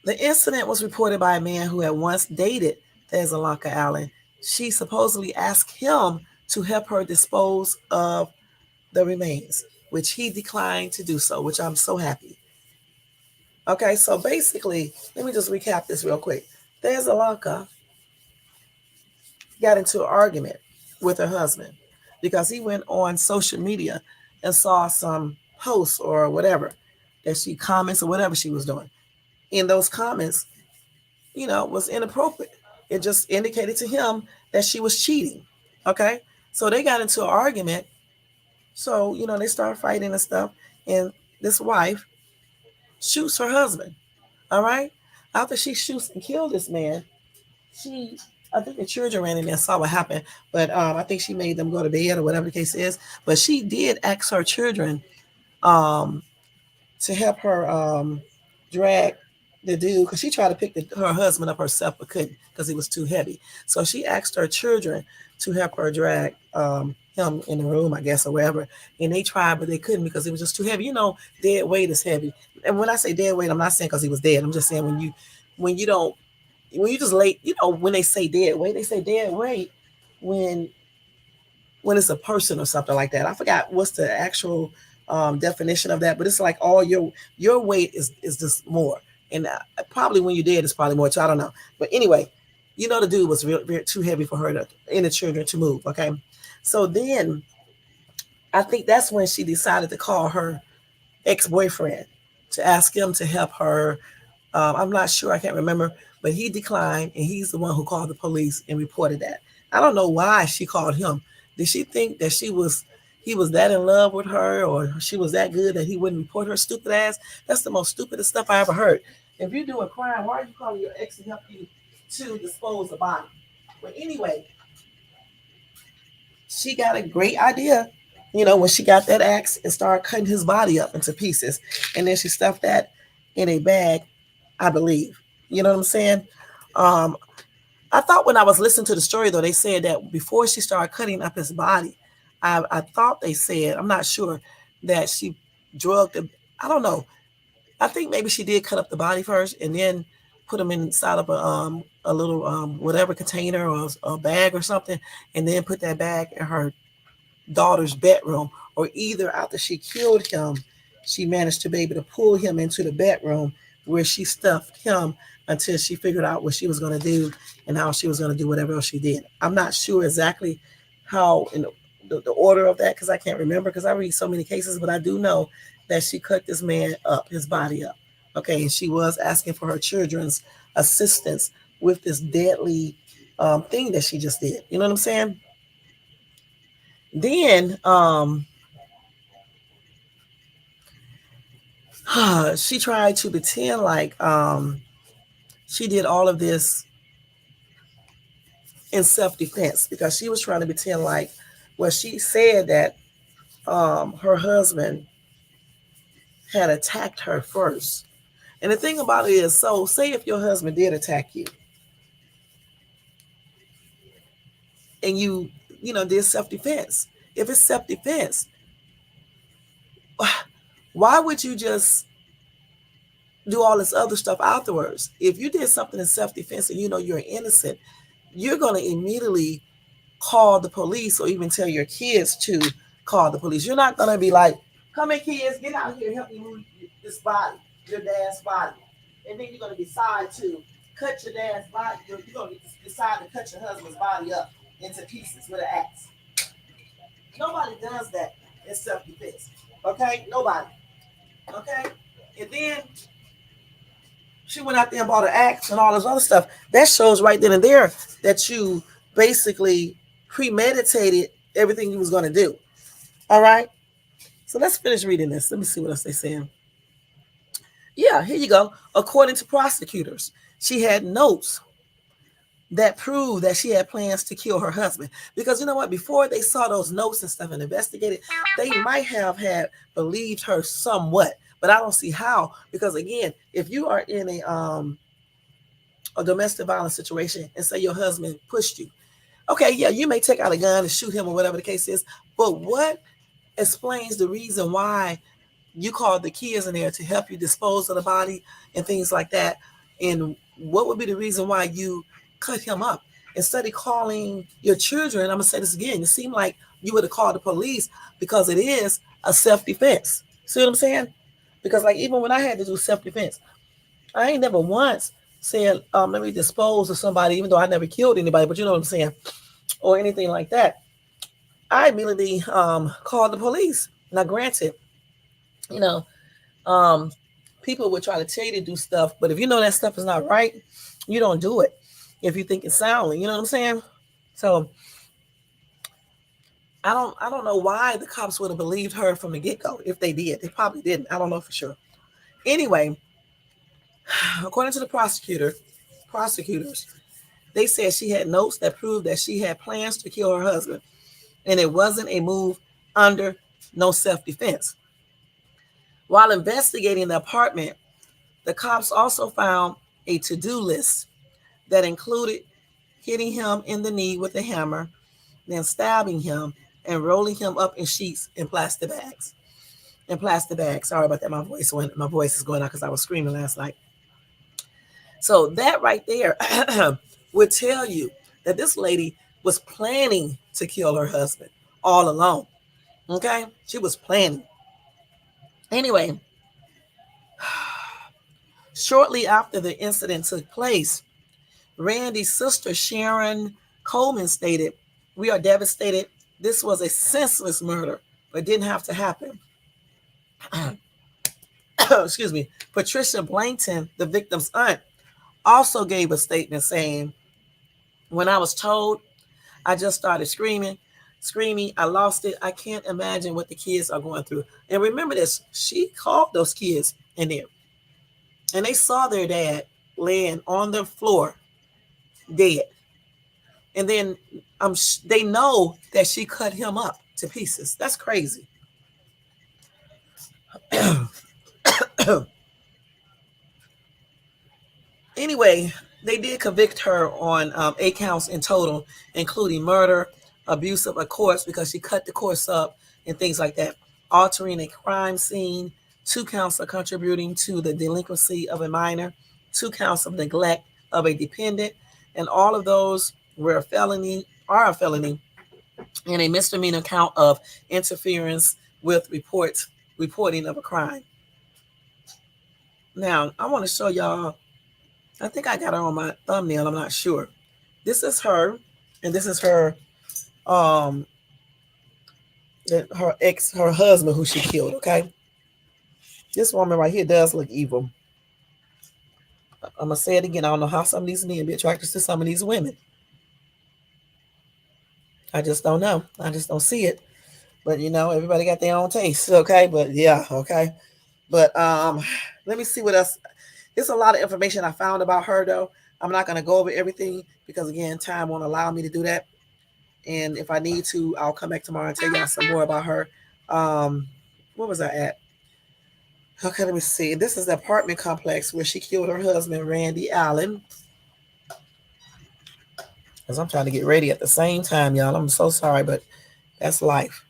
The incident was reported by a man who had once dated Thessalonica Allen. She supposedly asked him to help her dispose of the remains, which he declined to do so, which I'm so happy. Okay, so basically, let me just recap this real quick. Thessalonica got into an argument with her husband because he went on social media and saw some posts or whatever that she comments or whatever she was doing. In those comments, was inappropriate. It just indicated to him that she was cheating. Okay. So they got into an argument So, they start fighting and stuff. And this wife shoots her husband. All right. After she shoots and kills this man, she, I think the children ran in there and saw what happened. But I think she made them go to bed or whatever the case is. But she did ask her children um, to help her drag the dude because she tried to pick her husband up herself but couldn't because he was too heavy. So she asked her children to help her drag him in the room, I guess, or wherever. And they tried, but they couldn't because it was just too heavy. Dead weight is heavy. And when I say dead weight, I'm not saying because he was dead. I'm just saying when you don't when you just lay, when they say dead weight, they say dead weight when it's a person or something like that. I forgot what's the actual definition of that, but it's like all your weight is just more, and probably when you're dead, it's probably more too. I don't know, but anyway, the dude was too heavy for her and the children to move. Okay, so then I think that's when she decided to call her ex-boyfriend to ask him to help her. I'm not sure, I can't remember, but he declined, and he's the one who called the police and reported that. I don't know why she called him. Did she think that he was that in love with her, or she was that good that he wouldn't report her stupid ass? That's the most stupidest stuff I ever heard. If you do a crime, why are you calling your ex to help you to dispose the body? But anyway, she got a great idea, when she got that axe and started cutting his body up into pieces. And then she stuffed that in a bag, I believe. You know what I'm saying? Um, I thought when I was listening to the story, though, they said that before she started cutting up his body, I thought they said, I'm not sure, that she drugged him. I don't know. I think maybe she did cut up the body first and then put him inside of a little whatever container or a bag or something, and then put that bag in her daughter's bedroom, or either after she killed him, she managed to be able to pull him into the bedroom where she stuffed him until she figured out what she was going to do and how she was going to do whatever else she did. I'm not sure exactly how in the order of that because I can't remember because I read so many cases, but I do know that she cut this man up, his body up. Okay, and she was asking for her children's assistance with this deadly thing that she just did. You know what I'm saying? Then she tried to pretend like she did all of this in self-defense because she was trying to pretend like, well, she said that her husband had attacked her first. And the thing about it is, so say if your husband did attack you and you did self-defense. If it's self-defense, why would you just do all this other stuff afterwards? If you did something in self-defense and you're innocent, you're going to immediately call the police or even tell your kids to call the police. You're not going to be like, come here, kids, get out here, help me move this body, your dad's body. And then you're going to decide to cut your dad's body. You're going to decide to cut your husband's body up into pieces with an axe. Nobody does that in self-defense. Okay? Nobody. Okay? And then she went out there and bought an axe and all this other stuff. That shows right then and there that you basically premeditated everything you was going to do. All right. So let's finish reading this. Let me see what else they're saying. Yeah, here you go. According to prosecutors, she had notes that proved that she had plans to kill her husband. Because you know what? Before they saw those notes and stuff and investigated, they might have had believed her somewhat. But I don't see how. Because again, if you are in a domestic violence situation and say your husband pushed you, okay, yeah, you may take out a gun and shoot him or whatever the case is. But what explains the reason why you called the kids in there to help you dispose of the body and things like that? And what would be the reason why you cut him up? Instead of calling your children, I'm going to say this again, it seemed like you would have called the police because it is a self-defense. See what I'm saying? Because like even when I had to do self-defense, I ain't never once said, let me dispose of somebody, even though I never killed anybody, but you know what I'm saying? Or anything like that. I immediately called the police. Now, granted, you know, um, people would try to tell you to do stuff, but if you know that stuff is not right, you don't do it if you think it's soundly. You know what I'm saying? So I don't know why the cops would have believed her from the get-go. If they did, they probably didn't. I don't know for sure. Anyway, according to the prosecutors, they said she had notes that proved that she had plans to kill her husband, and it wasn't a move under no self-defense. While investigating the apartment, the cops also found a to-do list that included hitting him in the knee with a hammer, then stabbing him and rolling him up in sheets in plastic bags. In plastic bags. Sorry about that. My voice is going out because I was screaming last night. So that right there would tell you that this lady was planning to kill her husband all along. Okay, she was planning. Anyway, shortly after the incident took place, Randy's sister Sharon Coleman stated, "We are devastated. This was a senseless murder, but didn't have to happen." Excuse me. Patricia Blankton, the victim's aunt, also gave a statement saying, "When I was told, I just started screaming. I lost it. I can't imagine what the kids are going through." And remember this, she called those kids in there, and they saw their dad laying on the floor, dead. And then they know that she cut him up to pieces. That's crazy. Anyway, they did convict her on 8 counts in total, including murder, abuse of a corpse because she cut the corpse up and things like that, altering a crime scene, 2 counts of contributing to the delinquency of a minor, 2 counts of neglect of a dependent, and all of those were a felony, and a misdemeanor count of interference with reporting of a crime. Now, I want to show y'all. I think I got her on my thumbnail. I'm not sure. This is her, and this is her, um, her husband who she killed. Okay, this woman right here does look evil. I'm gonna say it again. I don't know how some of these men be attracted to some of these women. I just don't know. I just don't see it. But everybody got their own taste. Okay, but yeah, okay. But let me see what else. There's a lot of information I found about her though. I'm not gonna go over everything because again, time won't allow me to do that. And if I need to, I'll come back tomorrow and tell y'all some more about her. Where was I at? Okay, let me see. This is the apartment complex where she killed her husband, Randy Allen. Because I'm trying to get ready at the same time, y'all. I'm so sorry, but that's life.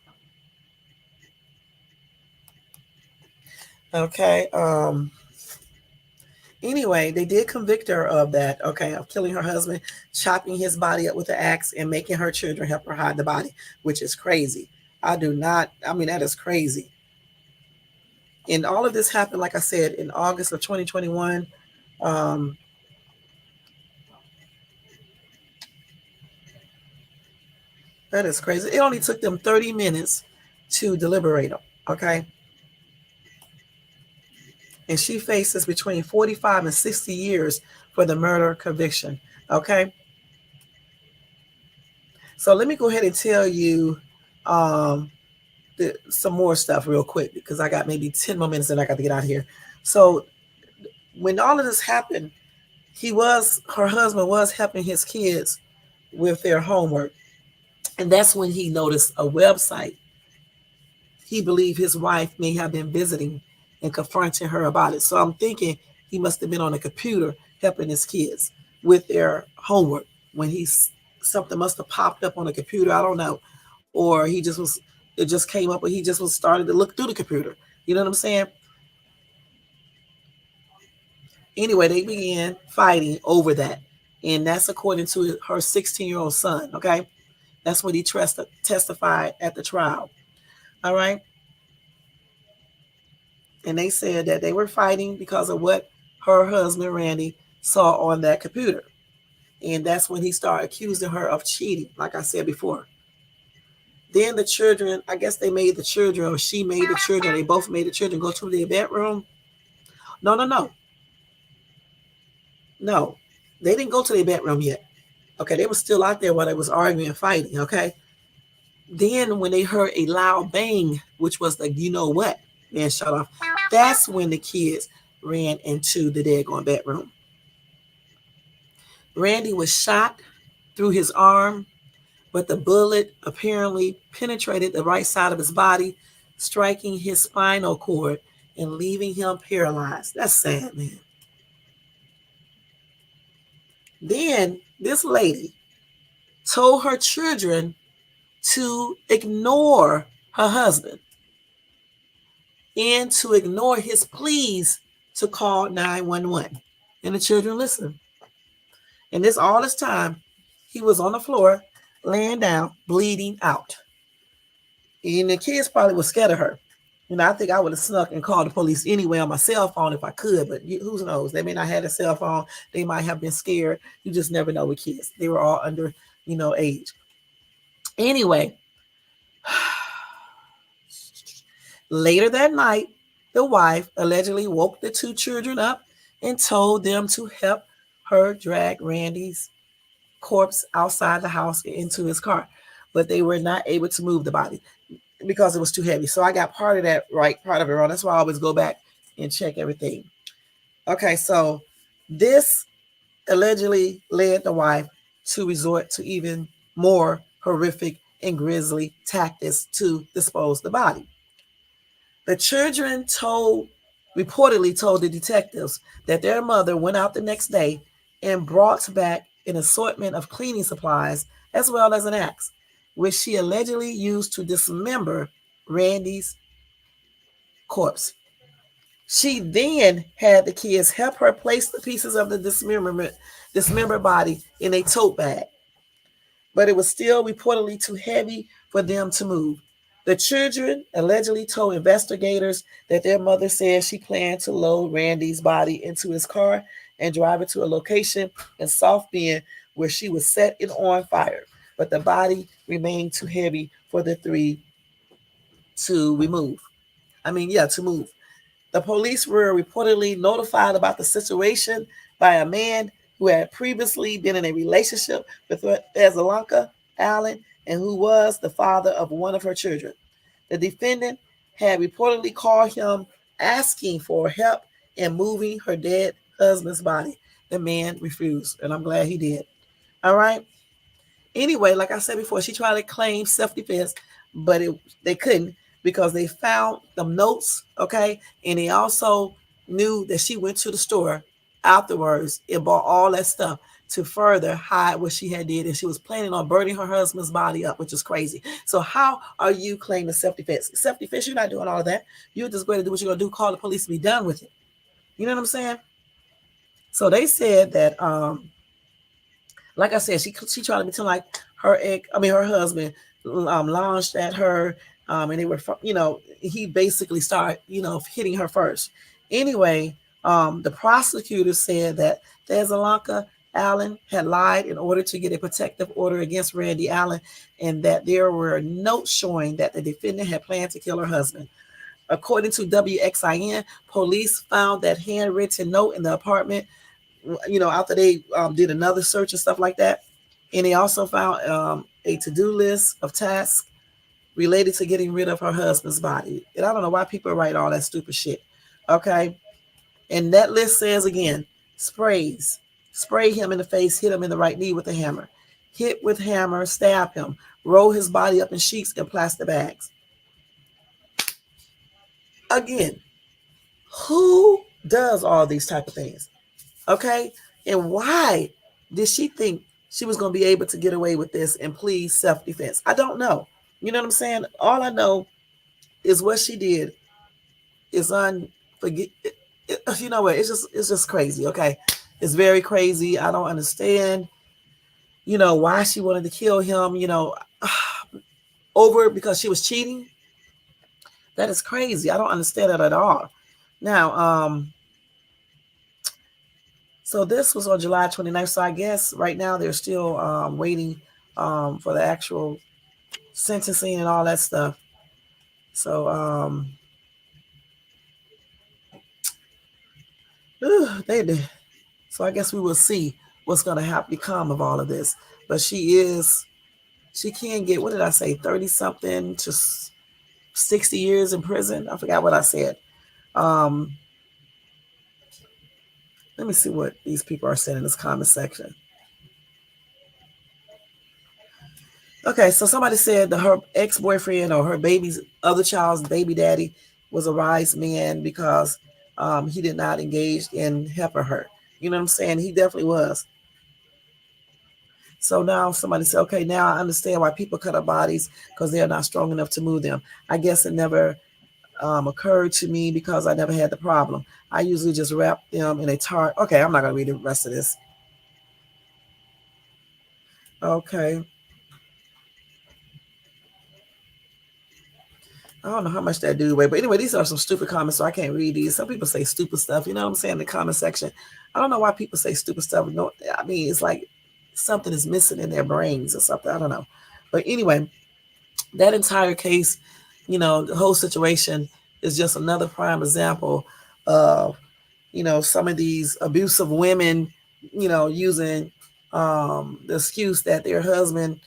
Okay. Anyway, they did convict her of that, okay, of killing her husband, chopping his body up with an axe, and making her children help her hide the body, which is crazy. That is crazy. And all of this happened, like I said, in August of 2021. Um, that is crazy. It only took them 30 minutes to deliberate them, okay? And she faces between 45 and 60 years for the murder conviction, okay? So let me go ahead and tell you um, some more stuff real quick because I got maybe 10 more minutes and I got to get out of here. So when all of this happened, her husband was helping his kids with their homework. And that's when he noticed a website he believed his wife may have been visiting and confronting her about it. So I'm thinking he must have been on a computer helping his kids with their homework when something must have popped up on the computer. I don't know. Or it just came up and he just was started to look through the computer. You know what I'm saying? Anyway, they began fighting over that. And that's according to her 16-year-old son. Okay. That's what he testified at the trial. All right. And they said that they were fighting because of what her husband, Randy, saw on that computer. And that's when he started accusing her of cheating, like I said before. Then the children, I guess they made the children, or she made the children, they both made the children go to their bedroom. No, no, no. No, they didn't go to their bedroom yet. Okay, they were still out there while they was arguing and fighting, okay? Then when they heard a loud bang, which was the you know what, man shut off, that's when the kids ran into the daggone bedroom. Randy was shot through his arm, but the bullet apparently penetrated the right side of his body, striking his spinal cord and leaving him paralyzed. That's sad, man. Then this lady told her children to ignore her husband and to ignore his pleas to call 911. And the children listened. And this all this time, he was on the floor, laying down, bleeding out. And the kids probably were scared of her. I think I would have snuck and called the police anyway on my cell phone if I could, but who knows? They may not have a cell phone. They might have been scared. You just never know with kids. They were all under, age. Anyway, later that night, the wife allegedly woke the two children up and told them to help her drag Randy's corpse outside the house and into his car. But they were not able to move the body because it was too heavy. So I got part of that right, part of it wrong. That's why I always go back and check everything. Okay, so this allegedly led the wife to resort to even more horrific and grisly tactics to dispose the body. The children reportedly told the detectives that their mother went out the next day and brought back an assortment of cleaning supplies as well as an axe, which she allegedly used to dismember Randy's corpse. She then had the kids help her place the pieces of the dismembered body in a tote bag, but it was still reportedly too heavy for them to move. The children allegedly told investigators that their mother said she planned to load Randy's body into his car and drive it to a location in South Bend where she would set it on fire, but the body remained too heavy for the three to remove. To move. The police were reportedly notified about the situation by a man who had previously been in a relationship with Thessalonica Allen and who was the father of one of her children. The defendant had reportedly called him asking for help in moving her dead husband's body. The man refused, and I'm glad he did. All right. Anyway, like I said before, she tried to claim self-defense, but they couldn't because they found the notes, okay? And they also knew that she went to the store afterwards and bought all that stuff to further hide what she had did. And she was planning on burning her husband's body up, which is crazy. So how are you claiming self-defense? Self-defense, you're not doing all of that. You're just going to do what you're going to do, call the police and be done with it. You know what I'm saying? So they said that like I said, she tried to pretend like her husband launched at her, and they were, he basically started, hitting her first. Anyway, the prosecutor said that Thessalonica Allen had lied in order to get a protective order against Randy Allen, and that there were notes showing that the defendant had planned to kill her husband. According to WXIN, police found that handwritten note in the apartment after they did another search and stuff like that. And they also found a to-do list of tasks related to getting rid of her husband's body. And I don't know why people write all that stupid shit. Okay. And that list says again, sprays. Spray him in the face, hit him in the right knee with a hammer. Hit with hammer, stab him. Roll his body up in sheets and plastic bags. Again, who does all these type of things? Okay. And why did she think she was going to be able to get away with this and plead self-defense? I don't know. You know what I'm saying? All I know is what she did is unforgivable. You know what? It's just crazy. Okay. It's very crazy. I don't understand, why she wanted to kill him, over because she was cheating. That is crazy. I don't understand that at all. Now, so this was on July 29th. So I guess right now they're still waiting for the actual sentencing and all that stuff. So they did. So I guess we will see what's going to become of all of this. But she is she can get, what did I say, 30 something to 60 years in prison. I forgot what I said. Um, let me see what these people are saying in this comment section. Okay, so somebody said that her ex-boyfriend or her baby's other child's baby daddy was a wise man because he did not engage in helping her. You know what I'm saying? He definitely was. So now somebody said, okay, now I understand why people cut up bodies because they're not strong enough to move them. I guess it never occurred to me because I never had the problem. I usually just wrap them in a tar. Okay, I'm not going to read the rest of this. Okay. I don't know how much that dude weigh, but anyway, these are some stupid comments, so I can't read these. Some people say stupid stuff, you know what I'm saying, in the comment section. I don't know why people say stupid stuff. No, I mean, it's like something is missing in their brains or something. I don't know. But anyway, that entire case, you know, the whole situation is just another prime example of, you know, some of these abusive women, you know, using the excuse that their husband,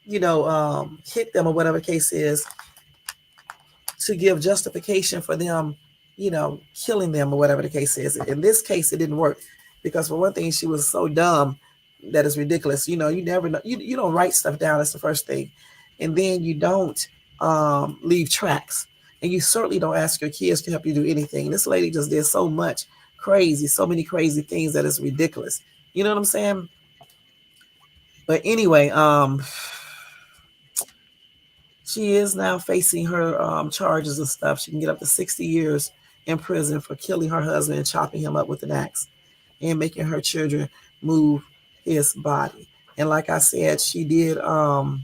you know, hit them or whatever the case is, to give justification for them, you know, killing them or whatever the case is. In this case, it didn't work because, for one thing, she was so dumb that it's ridiculous. You know, you never know. You don't write stuff down. That's the first thing. And then you don't leave tracks. And you certainly don't ask your kids to help you do anything. This lady just did so much crazy, so many crazy things that it's ridiculous. You know what I'm saying? But anyway, she is now facing her charges and stuff. She can get up to 60 years in prison for killing her husband and chopping him up with an axe and making her children move his body. And like I said, she did what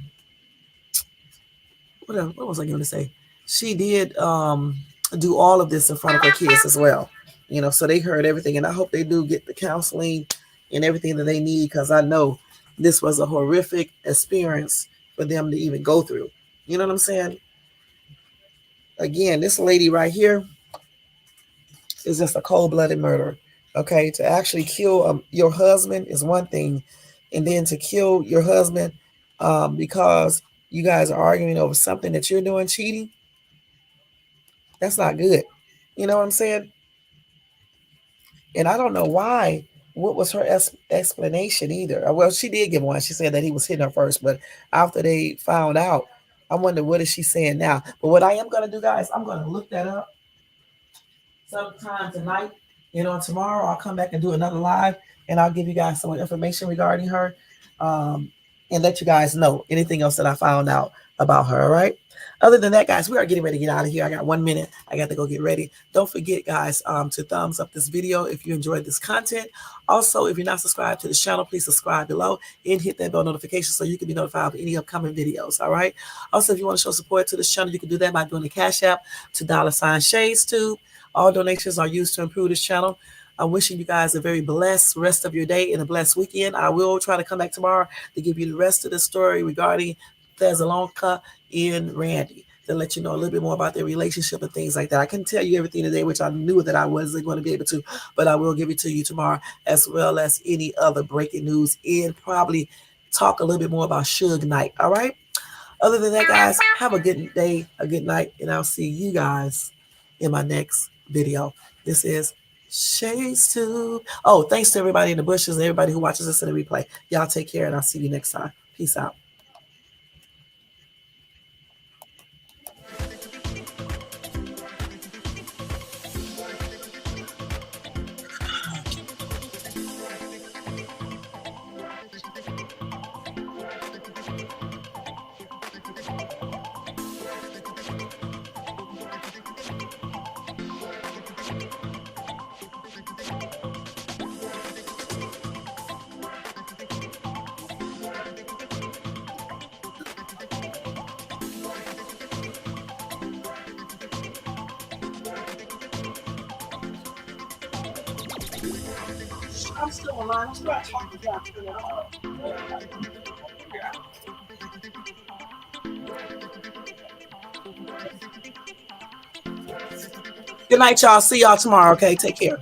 was I going to say? She did do all of this in front of her kids as well. You know, so they heard everything, and I hope they do get the counseling and everything that they need, because I know this was a horrific experience for them to even go through. You know what I'm saying? Again, this lady right here is just a cold-blooded murder. Okay, to actually kill your husband is one thing, and then to kill your husband because you guys are arguing over something that you're doing, cheating, that's not good. You know what I'm saying? And I don't know why. What was her explanation either? Well, she did give one. She said that he was hitting her first, but after they found out, I wonder what is she saying now. But what I am going to do, guys, I'm going to look that up sometime tonight. You know, tomorrow I'll come back and do another live, and I'll give you guys some more information regarding her, and let you guys know anything else that I found out about her. All right. Other than that, guys, we are getting ready to get out of here. I got 1 minute. I got to go get ready. Don't forget, guys, to thumbs up this video if you enjoyed this content. Also, if you're not subscribed to the channel, please subscribe below and hit that bell notification so you can be notified of any upcoming videos. All right. Also, if you want to show support to this channel, you can do that by doing the Cash App to $ShadesTube. All donations are used to improve this channel. I'm wishing you guys a very blessed rest of your day and a blessed weekend. I will try to come back tomorrow to give you the rest of the story regarding Thessalonica and Randy, to let you know a little bit more about their relationship and things like that. I couldn't tell you everything today, which I knew that I wasn't going to be able to, but I will give it to you tomorrow, as well as any other breaking news, and probably talk a little bit more about Suge night. All right. Other than that, guys, have a good day, a good night, and I'll see you guys in my next video. This is Shades Tube. Oh, thanks to everybody in the bushes and everybody who watches this in the replay. Y'all take care, and I'll see you next time. Peace out. I'm still alive. I'm still talking about Good night, y'all. See y'all tomorrow. Okay, take care.